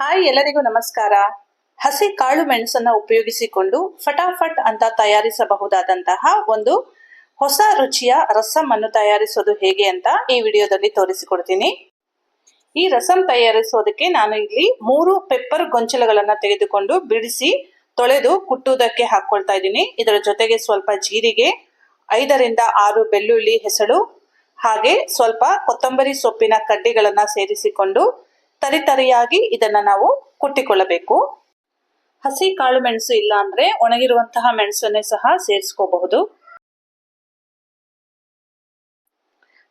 Hi, ಎಲ್ಲರಿಗೂ ನಮಸ್ಕಾರ. ಹಸಿ ಕಾಳು ಮೆಣಸನ್ನ ಉಪಯೋಗಿಸಿಕೊಂಡು ಫಟಾಫಟ್ ಅಂತ ತಯಾರಿಸಬಹುದಾದಂತಹ ಒಂದು ಹೊಸ ರುಚಿಯ ರಸಂ ಅನ್ನು ತಯಾರಿಸೋದು ಹೇಗೆ ಅಂತ ಈ ವಿಡಿಯೋದಲ್ಲಿ ತೋರಿಸಿಕೊಡ್ತೀನಿ. ಈ ರಸಂ ತಯಾರಿಸೋದಕ್ಕೆ ನಾನು ಇಲ್ಲಿ 3 ಪೆಪ್ಪರ್ ಗೊಂಚಲುಗಳನ್ನ ತೆಗೆದುಕೊಂಡು ಬಿಡಿಸಿ ತೊಳೆದು ಕುಟ್ಟುವುದಕ್ಕೆ ಹಾಕೊಳ್ತಾ ಇದ್ದೀನಿ. ಇದರ ಜೊತೆಗೆ ಸ್ವಲ್ಪ ಜೀರಿಗೆ, 5 ರಿಂದ 6 ಬೆಳ್ಳುಳ್ಳಿ ಹೆಸಳು, ಹಾಗೆ ಸ್ವಲ್ಪ ಕೊತ್ತಂಬರಿ ಸೊಪ್ಪಿನ ಕಡ್ಡಿಗಳನ್ನ ಸೇರಿಸಿಕೊಂಡು ತರಿತರಿಯಾಗಿ ಇದನ್ನ ನಾವು ಕುಟ್ಟಿಕೊಳ್ಳಬೇಕು. ಹಸಿ ಕಾಳು ಮೆಣಸು ಇಲ್ಲ ಅಂದ್ರೆ ಒಣಗಿರುವಂತಹ ಮೆಣಸನ್ನೇ ಸಹ ಸೇರಿಸ್ಕೋಬಹುದು.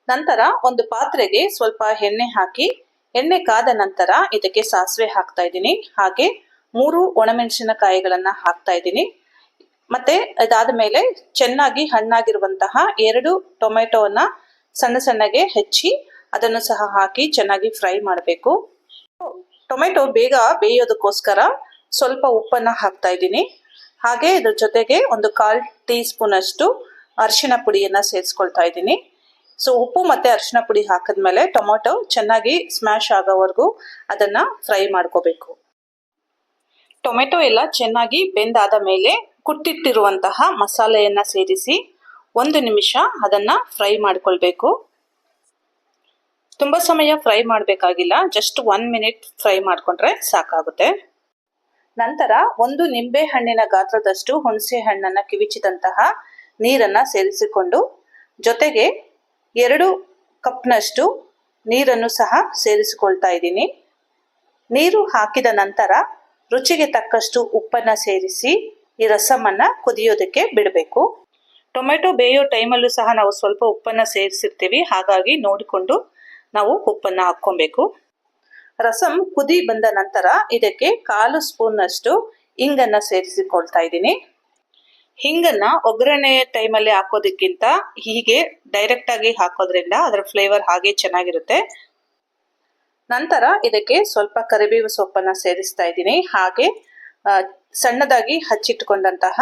ನಂತರ ಒಂದು ಪಾತ್ರೆಗೆ ಸ್ವಲ್ಪ ಎಣ್ಣೆ ಹಾಕಿ, ಎಣ್ಣೆ ಕಾದ ನಂತರ ಇದಕ್ಕೆ ಸಾಸಿವೆ ಹಾಕ್ತಾ ಇದ್ದೀನಿ. ಹಾಗೆ 3 ಒಣಮೆಣಸಿನಕಾಯಿಗಳನ್ನ ಹಾಕ್ತಾ ಇದ್ದೀನಿ. ಮತ್ತೆ ಅದಾದ ಮೇಲೆ ಚೆನ್ನಾಗಿ ಹಣ್ಣಾಗಿರುವಂತಹ 2 ಟೊಮೆಟೊವನ್ನ ಸಣ್ಣ ಸಣ್ಣಗೆ ಹೆಚ್ಚಿ ಅದನ್ನು ಸಹ ಹಾಕಿ ಚೆನ್ನಾಗಿ ಫ್ರೈ ಮಾಡಬೇಕು. ಟೊಮೆಟೊ ಬೇಗ ಬೇಯೋದಕ್ಕೋಸ್ಕರ ಸ್ವಲ್ಪ ಉಪ್ಪನ್ನ ಹಾಕ್ತಾ ಇದ್ದೀನಿ. ಹಾಗೆ ಇದ್ರ ಜೊತೆಗೆ ಒಂದು 1/4 ಟೀ ಸ್ಪೂನ್ ಅಷ್ಟು ಅರಿಶಿನ ಪುಡಿಯನ್ನ ಸೇರಿಸ್ಕೊಳ್ತಾ ಇದ್ದೀನಿ. ಸೊ ಉಪ್ಪು ಮತ್ತೆ ಅರಿಶಿನ ಪುಡಿ ಹಾಕಿದ್ಮೇಲೆ ಟೊಮೆಟೊ ಚೆನ್ನಾಗಿ ಸ್ಮ್ಯಾಶ್ ಆಗೋವರೆಗೂ ಅದನ್ನ ಫ್ರೈ ಮಾಡ್ಕೋಬೇಕು. ಟೊಮೆಟೊ ಎಲ್ಲ ಚೆನ್ನಾಗಿ ಬೆಂದಾದ ಮೇಲೆ ಕುಟ್ಟಿಟ್ಟಿರುವಂತಹ ಮಸಾಲೆಯನ್ನ ಸೇರಿಸಿ 1 ನಿಮಿಷ ಅದನ್ನ ಫ್ರೈ ಮಾಡ್ಕೊಳ್ಬೇಕು. ತುಂಬಾ ಸಮಯ ಫ್ರೈ ಮಾಡಬೇಕಾಗಿಲ್ಲ, ಜಸ್ಟ್ 1 ಮಿನಿಟ್ ಫ್ರೈ ಮಾಡ್ಕೊಂಡ್ರೆ ಸಾಕಾಗುತ್ತೆ. ನಂತರ 1 ನಿಂಬೆ ಹಣ್ಣಿನ ಗಾತ್ರದಷ್ಟು ಹುಣಸೆ ಹಣ್ಣನ್ನ ಕಿವಿಚಿದಂತಹ ನೀರನ್ನ ಸೇರಿಸಿಕೊಂಡು ಜೊತೆಗೆ 2 ಕಪ್ನಷ್ಟು ನೀರನ್ನು ಸಹ ಸೇರಿಸಿಕೊಳ್ತಾ ಇದ್ದೀನಿ. ನೀರು ಹಾಕಿದ ನಂತರ ರುಚಿಗೆ ತಕ್ಕಷ್ಟು ಉಪ್ಪನ್ನ ಸೇರಿಸಿ ಈ ರಸಮನ್ನ ಕುದಿಯೋದಕ್ಕೆ ಬಿಡಬೇಕು. ಟೊಮೆಟೊ ಬೇಯೋ ಟೈಮಲ್ಲೂ ಸಹ ನಾವು ಸ್ವಲ್ಪ ಉಪ್ಪನ್ನ ಸೇರಿಸಿರ್ತೀವಿ, ಹಾಗಾಗಿ ನೋಡಿಕೊಂಡು ನಾವು ಉಪ್ಪನ್ನ ಹಾಕ್ಕೊಬೇಕು. ರಸಂ ಕುದಿ ಬಂದ ನಂತರ ಇದಕ್ಕೆ 1/4 ಸ್ಪೂನ್ ಅಷ್ಟು ಹಿಂಗನ್ನ ಸೇರಿಸಿಕೊಳ್ತಾ ಇದ್ದೀನಿ. ಹಿಂಗನ್ನ ಒಗ್ಗರಣೆ ಟೈಮಲ್ಲಿ ಹಾಕೋದಕ್ಕಿಂತ ಹೀಗೆ ಡೈರೆಕ್ಟ್ ಆಗಿ ಹಾಕೋದ್ರಿಂದ ಅದರ ಫ್ಲೇವರ್ ಹಾಗೆ ಚೆನ್ನಾಗಿರುತ್ತೆ. ನಂತರ ಇದಕ್ಕೆ ಸ್ವಲ್ಪ ಕರಿಬೇವು ಸೊಪ್ಪನ್ನ ಸೇರಿಸ್ತಾ ಇದ್ದೀನಿ. ಹಾಗೆ ಸಣ್ಣದಾಗಿ ಹಚ್ಚಿಟ್ಕೊಂಡಂತಹ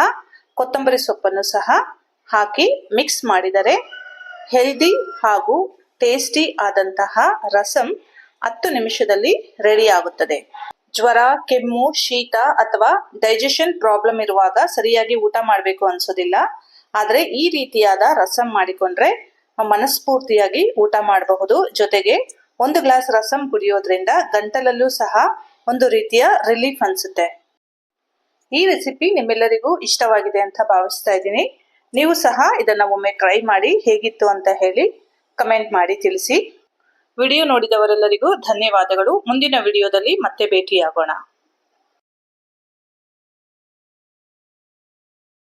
ಕೊತ್ತಂಬರಿ ಸೊಪ್ಪನ್ನು ಸಹ ಹಾಕಿ ಮಿಕ್ಸ್ ಮಾಡಿದರೆ ಹೆಲ್ದಿ ಹಾಗೂ ಟೇಸ್ಟಿ ಆದಂತಹ ರಸಂ 10 ನಿಮಿಷದಲ್ಲಿ ರೆಡಿ ಆಗುತ್ತದೆ. ಜ್ವರ, ಕೆಮ್ಮು, ಶೀತ ಅಥವಾ ಡೈಜೆಷನ್ ಪ್ರಾಬ್ಲಮ್ ಇರುವಾಗ ಸರಿಯಾಗಿ ಊಟ ಮಾಡಬೇಕು ಅನ್ಸೋದಿಲ್ಲ. ಆದ್ರೆ ಈ ರೀತಿಯಾದ ರಸಂ ಮಾಡಿಕೊಂಡ್ರೆ ಮನಸ್ಫೂರ್ತಿಯಾಗಿ ಊಟ ಮಾಡಬಹುದು. ಜೊತೆಗೆ 1 ಗ್ಲಾಸ್ ರಸಂ ಕುಡಿಯೋದ್ರಿಂದ ಗಂಟಲಲ್ಲೂ ಸಹ ಒಂದು ರೀತಿಯ ರಿಲೀಫ್ ಅನ್ಸುತ್ತೆ. ಈ ರೆಸಿಪಿ ನಿಮ್ಮೆಲ್ಲರಿಗೂ ಇಷ್ಟವಾಗಿದೆ ಅಂತ ಭಾವಿಸ್ತಾ ಇದ್ದೀನಿ. ನೀವು ಸಹ ಇದನ್ನ ಒಮ್ಮೆ ಟ್ರೈ ಮಾಡಿ ಹೇಗಿತ್ತು ಅಂತ ಹೇಳಿ ಕಮೆಂಟ್ ಮಾಡಿ ತಿಳಿಸಿ. ವಿಡಿಯೋ ನೋಡಿದವರೆಲ್ಲರಿಗೂ ಧನ್ಯವಾದಗಳು. ಮುಂದಿನ ವಿಡಿಯೋದಲ್ಲಿ ಮತ್ತೆ ಭೇಟಿಯಾಗೋಣ.